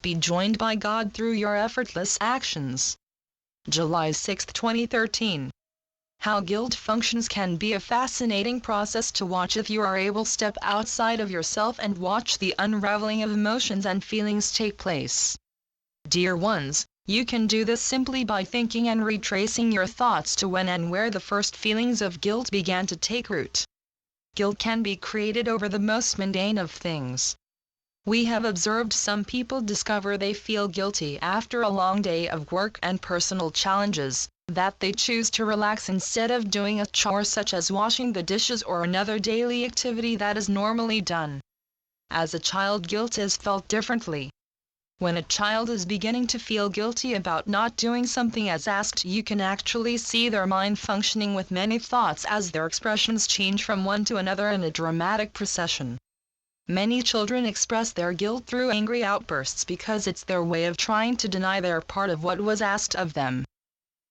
Be joined by God through your effortless actions. July 6, 2013. How guilt functions can be a fascinating process to watch if you are able to step outside of yourself and watch the unraveling of emotions and feelings take place. Dear ones, you can do this simply by thinking and retracing your thoughts to when and where the first feelings of guilt began to take root. Guilt can be created over the most mundane of things. We have observed some people discover they feel guilty after a long day of work and personal challenges, that they choose to relax instead of doing a chore such as washing the dishes or another daily activity that is normally done. As a child, guilt is felt differently. When a child is beginning to feel guilty about not doing something as asked, you can actually see their mind functioning with many thoughts as their expressions change from one to another in a dramatic procession. Many children express their guilt through angry outbursts because it's their way of trying to deny their part of what was asked of them.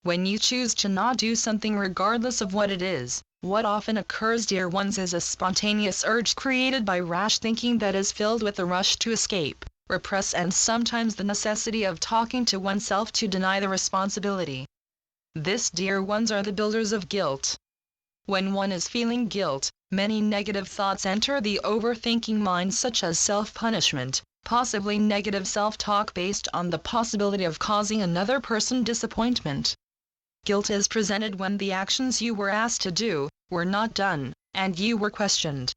When you choose to not do something regardless of what it is, what often occurs, dear ones, is a spontaneous urge created by rash thinking that is filled with a rush to escape, repress, and sometimes the necessity of talking to oneself to deny the responsibility. This, dear ones, are the builders of guilt. When one is feeling guilt, many negative thoughts enter the overthinking mind, such as self-punishment, possibly negative self-talk based on the possibility of causing another person disappointment. Guilt is presented when the actions you were asked to do were not done, and you were questioned.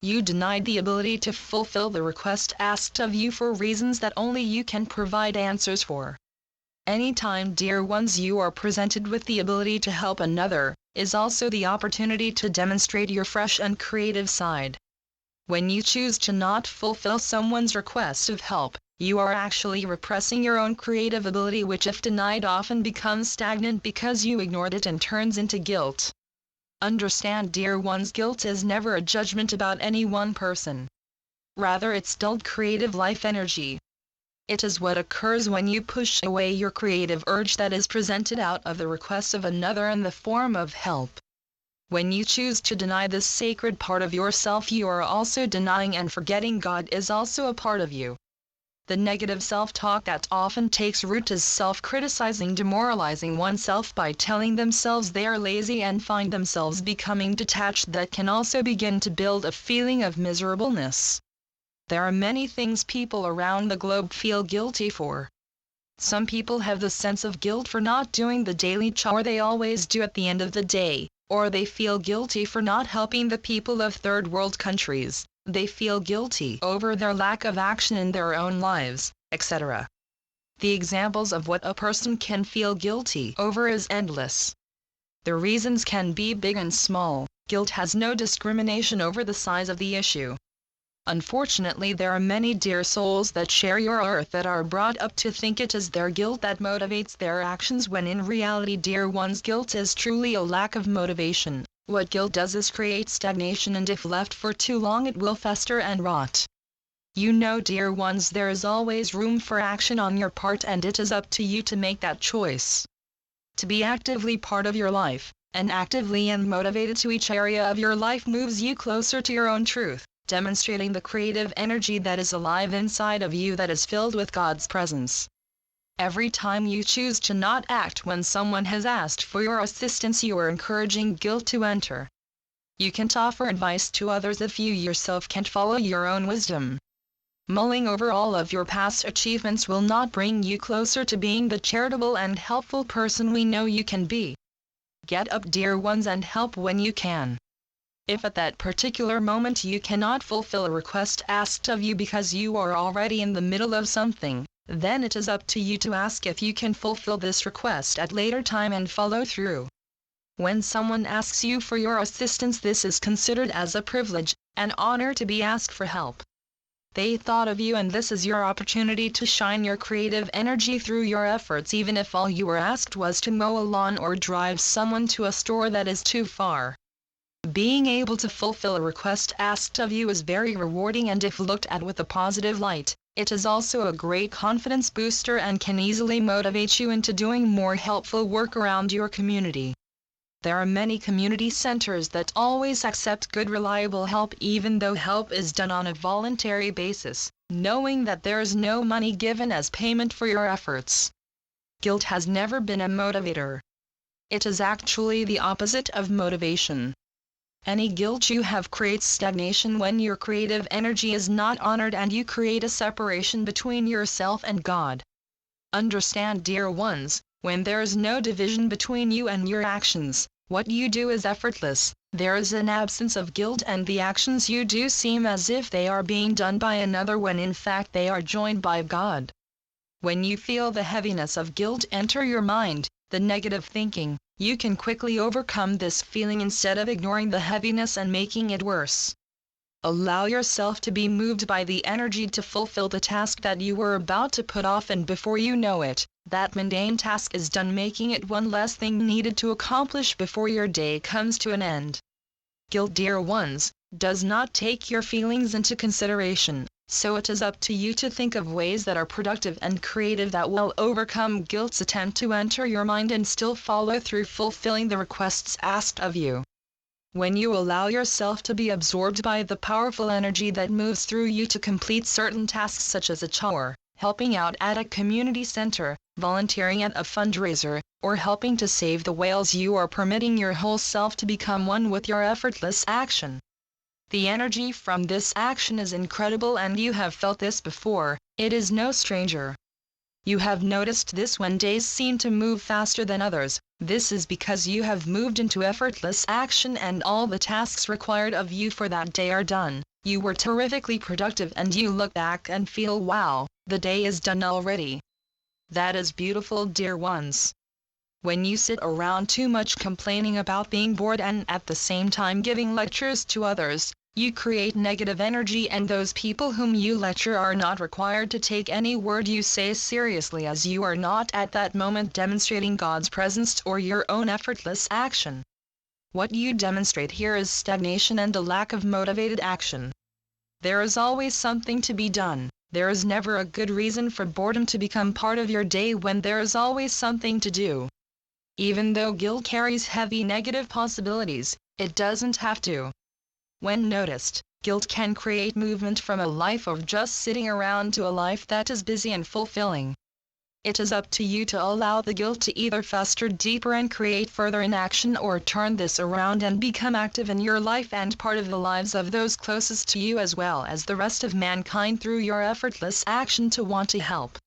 You denied the ability to fulfill the request asked of you for reasons that only you can provide answers for. Anytime, dear ones, you are presented with the ability to help another, is also the opportunity to demonstrate your fresh and creative side. When you choose to not fulfill someone's request of help, you are actually repressing your own creative ability, which if denied often becomes stagnant because you ignored it and turns into guilt. Understand, dear ones, guilt is never a judgment about any one person. Rather, it's dulled creative life energy. It is what occurs when you push away your creative urge that is presented out of the request of another in the form of help. When you choose to deny this sacred part of yourself, you are also denying and forgetting God is also a part of you. The negative self-talk that often takes root is self-criticizing, demoralizing oneself by telling themselves they are lazy and find themselves becoming detached, that can also begin to build a feeling of miserableness. There are many things people around the globe feel guilty for. Some people have the sense of guilt for not doing the daily chore they always do at the end of the day, or they feel guilty for not helping the people of third world countries. They feel guilty over their lack of action in their own lives, etc. The examples of what a person can feel guilty over is endless. The reasons can be big and small. Guilt has no discrimination over the size of the issue. Unfortunately, there are many dear souls that share your earth that are brought up to think it is their guilt that motivates their actions, when in reality, dear ones, guilt is truly a lack of motivation. What guilt does is create stagnation, and if left for too long it will fester and rot. You know, dear ones, there is always room for action on your part, and it is up to you to make that choice. To be actively part of your life, and actively and motivated to each area of your life, moves you closer to your own truth, demonstrating the creative energy that is alive inside of you, that is filled with God's presence. Every time you choose to not act when someone has asked for your assistance, you are encouraging guilt to enter. You can't offer advice to others if you yourself can't follow your own wisdom. Mulling over all of your past achievements will not bring you closer to being the charitable and helpful person we know you can be. Get up, dear ones, and help when you can. If at that particular moment you cannot fulfill a request asked of you because you are already in the middle of something, then it is up to you to ask if you can fulfill this request at later time and follow through. When someone asks you for your assistance, this is considered as a privilege, an honor to be asked for help. They thought of you, and this is your opportunity to shine your creative energy through your efforts, even if all you were asked was to mow a lawn or drive someone to a store that is too far. Being able to fulfill a request asked of you is very rewarding, and if looked at with a positive light, it is also a great confidence booster and can easily motivate you into doing more helpful work around your community. There are many community centers that always accept good reliable help even though help is done on a voluntary basis, knowing that there is no money given as payment for your efforts. Guilt has never been a motivator. It is actually the opposite of motivation. Any guilt you have creates stagnation when your creative energy is not honored and you create a separation between yourself and God. Understand, dear ones, when there is no division between you and your actions, what you do is effortless, there is an absence of guilt and the actions you do seem as if they are being done by another when in fact they are joined by God. When you feel the heaviness of guilt enter your mind, the negative thinking, you can quickly overcome this feeling instead of ignoring the heaviness and making it worse. Allow yourself to be moved by the energy to fulfill the task that you were about to put off, and before you know it, that mundane task is done, making it one less thing needed to accomplish before your day comes to an end. Guilt, dear ones, does not take your feelings into consideration, so it is up to you to think of ways that are productive and creative that will overcome guilt's attempt to enter your mind and still follow through fulfilling the requests asked of you. When you allow yourself to be absorbed by the powerful energy that moves through you to complete certain tasks such as a chore, helping out at a community center, volunteering at a fundraiser, or helping to save the whales, you are permitting your whole self to become one with your effortless action. The energy from this action is incredible and you have felt this before, it is no stranger. You have noticed this when days seem to move faster than others. This is because you have moved into effortless action and all the tasks required of you for that day are done. You were terrifically productive and you look back and feel, wow, the day is done already. That is beautiful, dear ones. When you sit around too much complaining about being bored and at the same time giving lectures to others, you create negative energy, and those people whom you lecture are not required to take any word you say seriously, as you are not at that moment demonstrating God's presence or your own effortless action. What you demonstrate here is stagnation and a lack of motivated action. There is always something to be done. There is never a good reason for boredom to become part of your day when there is always something to do. Even though guilt carries heavy negative possibilities, it doesn't have to. When noticed, guilt can create movement from a life of just sitting around to a life that is busy and fulfilling. It is up to you to allow the guilt to either fester deeper and create further inaction, or turn this around and become active in your life and part of the lives of those closest to you as well as the rest of mankind through your effortless action to want to help.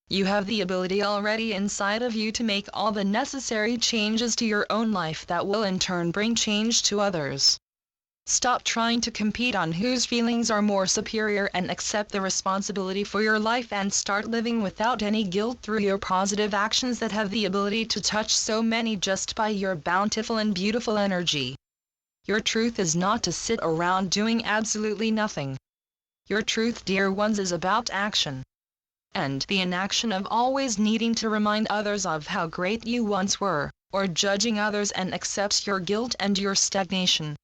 You have the ability already inside of you to make all the necessary changes to your own life that will in turn bring change to others. Stop trying to compete on whose feelings are more superior and accept the responsibility for your life and start living without any guilt through your positive actions that have the ability to touch so many just by your bountiful and beautiful energy. Your truth is not to sit around doing absolutely nothing. Your truth, dear ones, is about action. And the inaction of always needing to remind others of how great you once were, or judging others and accepts your guilt and your stagnation.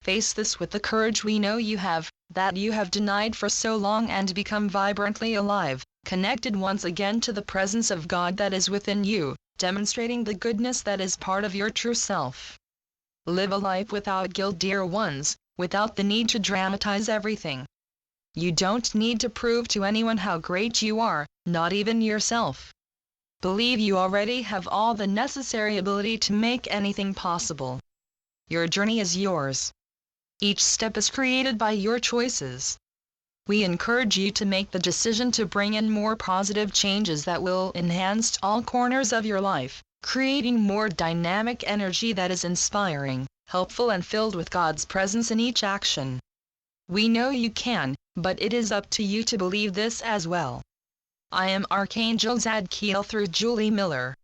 Face this with the courage we know you have, that you have denied for so long, and become vibrantly alive, connected once again to the presence of God that is within you, demonstrating the goodness that is part of your true self. Live a life without guilt, dear ones, without the need to dramatize everything. You don't need to prove to anyone how great you are, not even yourself. Believe you already have all the necessary ability to make anything possible. Your journey is yours. Each step is created by your choices. We encourage you to make the decision to bring in more positive changes that will enhance all corners of your life, creating more dynamic energy that is inspiring, helpful, and filled with God's presence in each action. We know you can, but it is up to you to believe this as well. I am Archangel Tzadkiel through Julie Miller.